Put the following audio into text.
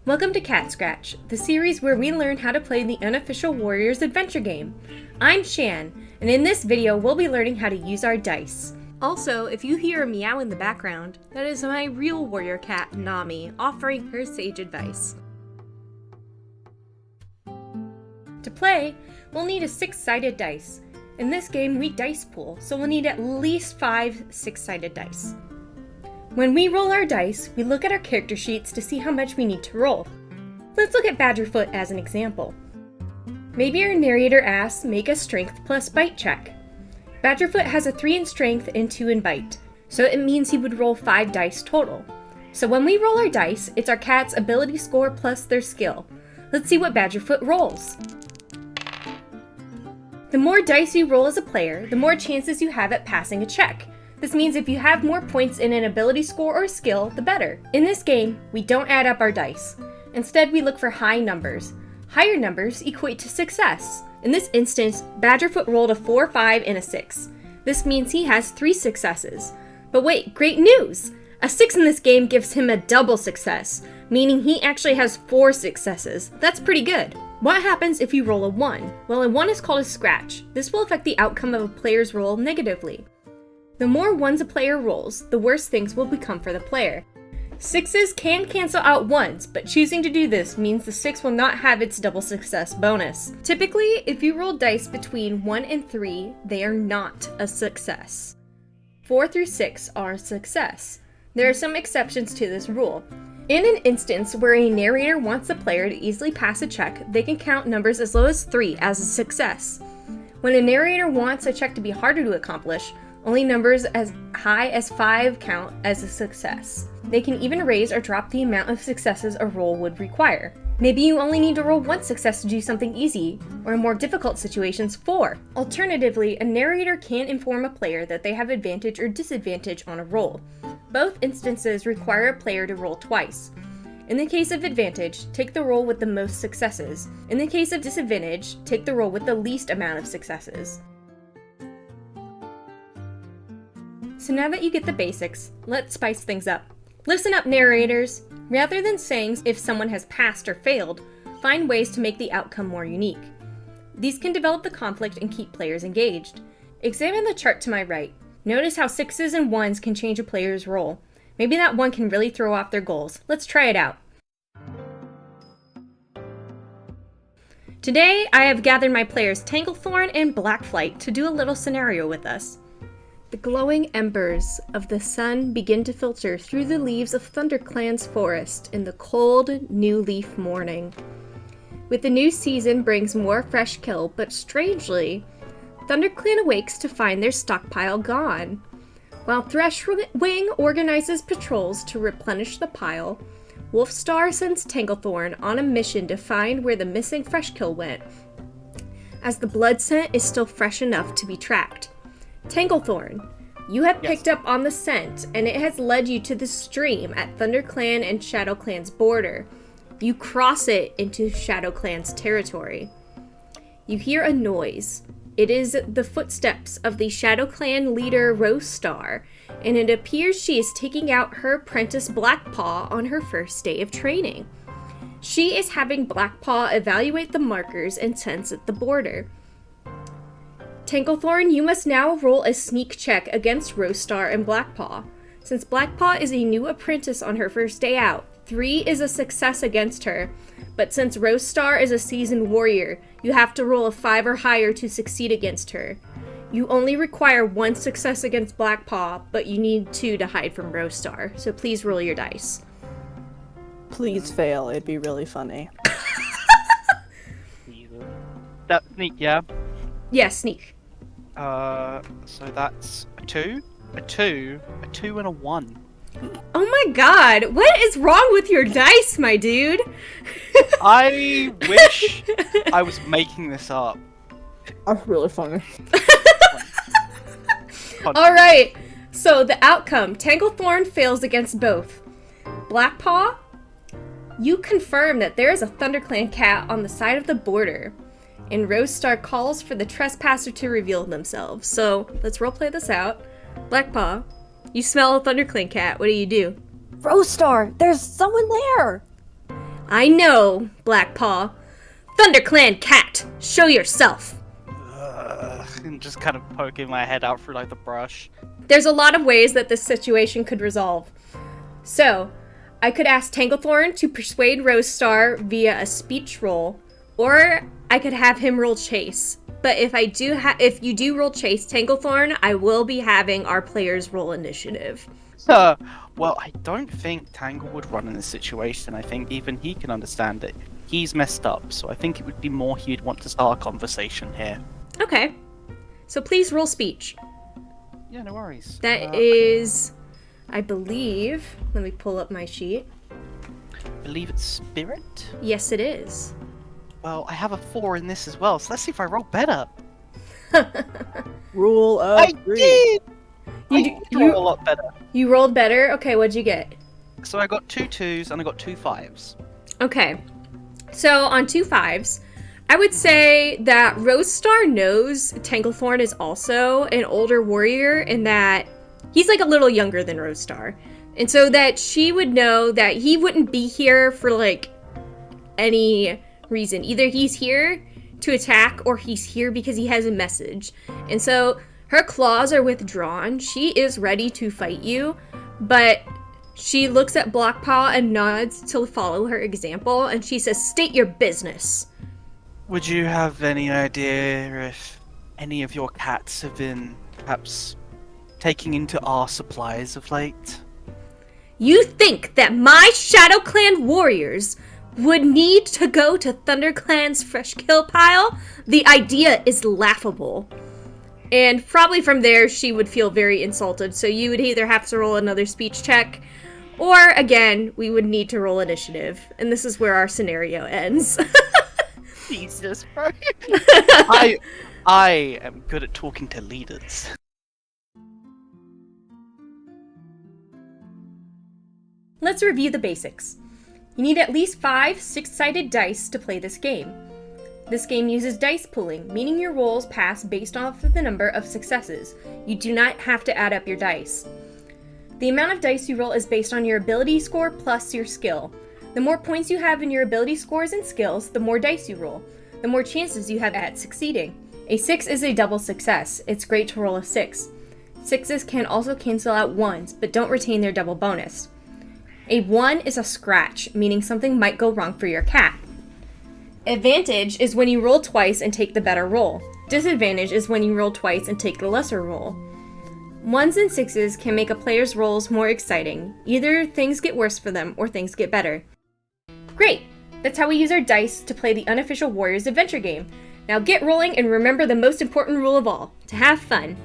Welcome to Cat Scratch, the series where we learn how to play the Unofficial Warriors adventure game. I'm Shan, and in this video we'll be learning how to use our dice. Also, if you hear a meow in the background, that is my real warrior cat, Nami, offering her sage advice. To play, we'll need a 6-sided dice. In this game, we dice pool, so we'll need at least 5 6-sided dice. When we roll our dice, we look at our character sheets to see how much we need to roll. Let's look at Badgerfoot as an example. Maybe our narrator asks, make a strength plus bite check. Badgerfoot has a 3 in strength and 2 in bite, so it means he would roll 5 dice total. So when we roll our dice, it's our cat's ability score plus their skill. Let's see what Badgerfoot rolls. The more dice you roll as a player, the more chances you have at passing a check. This means if you have more points in an ability score or skill, the better. In this game, we don't add up our dice. Instead, we look for high numbers. Higher numbers equate to success. In this instance, Badgerfoot rolled a 4, 5, and a 6. This means he has 3 successes. But wait, great news! A 6 in this game gives him a double success, meaning he actually has 4 successes. That's pretty good. What happens if you roll a 1? Well, a 1 is called a scratch. This will affect the outcome of a player's roll negatively. The more 1s a player rolls, the worse things will become for the player. 6s can cancel out 1s, but choosing to do this means the 6 will not have its double success bonus. Typically, if you roll dice between 1 and 3, they are not a success. 4 through 6 are a success. There are some exceptions to this rule. In an instance where a narrator wants the player to easily pass a check, they can count numbers as low as 3 as a success. When a narrator wants a check to be harder to accomplish, only numbers as high as 5 count as a success. They can even raise or drop the amount of successes a roll would require. Maybe you only need to roll 1 success to do something easy, or in more difficult situations, 4. Alternatively, a narrator can inform a player that they have advantage or disadvantage on a roll. Both instances require a player to roll twice. In the case of advantage, take the roll with the most successes. In the case of disadvantage, take the roll with the least amount of successes. So now that you get the basics, let's spice things up. Listen up, narrators! Rather than saying if someone has passed or failed, find ways to make the outcome more unique. These can develop the conflict and keep players engaged. Examine the chart to my right. Notice how 6s and 1s can change a player's roll. Maybe that 1 can really throw off their goals. Let's try it out. Today, I have gathered my players Tanglethorn and Blackflight to do a little scenario with us. The glowing embers of the sun begin to filter through the leaves of ThunderClan's forest in the cold, new leaf morning. With the new season brings more fresh kill, but strangely, ThunderClan awakes to find their stockpile gone. While Threshwing organizes patrols to replenish the pile, Wolfstar sends Tanglethorn on a mission to find where the missing fresh kill went, as the blood scent is still fresh enough to be tracked. Tanglethorn, you have picked up on the scent, and it has led you to the stream at ThunderClan and ShadowClan's border. You cross it into ShadowClan's territory. You hear a noise. It is the footsteps of the ShadowClan leader Rosestar, and it appears she is taking out her apprentice Blackpaw on her first day of training. She is having Blackpaw evaluate the markers and scents at the border. Tanglethorn, you must now roll a sneak check against Rosestar and Blackpaw. Since Blackpaw is a new apprentice on her first day out, 3 is a success against her, but since Rosestar is a seasoned warrior, you have to roll a 5 or higher to succeed against her. You only require 1 success against Blackpaw, but you need 2 to hide from Rosestar, so please roll your dice. Please fail, it'd be really funny. That sneak, yeah? Yeah, sneak. So that's a 2, a 2, a 2 and a 1. Oh my god, what is wrong with your dice, my dude? I wish I was making this up. That's really funny. Alright, so the outcome. Tanglethorn fails against both. Blackpaw, you confirm that there is a ThunderClan cat on the side of the border, and Rosestar calls for the trespasser to reveal themselves. So, let's roleplay this out. Blackpaw, you smell a ThunderClan cat. What do you do? Rosestar, there's someone there! I know, Blackpaw. ThunderClan Cat, show yourself. And just kind of poking my head out through like the brush. There's a lot of ways that this situation could resolve. So, I could ask Tanglethorn to persuade Rosestar via a speech roll, or I could have him roll chase. But if you do roll chase, Tanglethorn, I will be having our players roll initiative. Well, I don't think Tangle would run in this situation. I think even he can understand that he's messed up, so I think it would be more he'd want to start a conversation here. Okay. So please roll speech. Yeah, no worries. That is, I believe, let me pull up my sheet. I believe it's Spirit? Yes, it is. Well, I have a 4 in this as well, so let's see if I roll better. Rule of I three. did! You I roll a lot better. You rolled better? Okay, what'd you get? So I got 2 2s and I got 2 5s. Okay. So on 2 5s, I would say that Rosestar knows Tanglethorn is also an older warrior in that he's like a little younger than Rosestar. And so that she would know that he wouldn't be here for like any reason. Either he's here to attack or he's here because he has a message. And so her claws are withdrawn. She is ready to fight you, but she looks at Blackpaw and nods to follow her example, and she says, "State your business." Would you have any idea if any of your cats have been perhaps taking into our supplies of late? You think that my Shadow Clan warriors would need to go to ThunderClan's fresh kill pile? The idea is laughable. And probably from there, she would feel very insulted. So you would either have to roll another speech check, or again, we would need to roll initiative. And this is where our scenario ends. Jesus, bro. I am good at talking to leaders. Let's review the basics. You need at least 5 6-sided dice to play this game. This game uses dice pooling, meaning your rolls pass based off of the number of successes. You do not have to add up your dice. The amount of dice you roll is based on your ability score plus your skill. The more points you have in your ability scores and skills, the more dice you roll, the more chances you have at succeeding. A 6 is a double success. It's great to roll a 6. 6s can also cancel out 1s, but don't retain their double bonus. A 1 is a scratch, meaning something might go wrong for your cat. Advantage is when you roll twice and take the better roll. Disadvantage is when you roll twice and take the lesser roll. 1s and 6s can make a player's rolls more exciting. Either things get worse for them or things get better. Great! That's how we use our dice to play the Unofficial Warriors adventure game. Now get rolling and remember the most important rule of all, to have fun.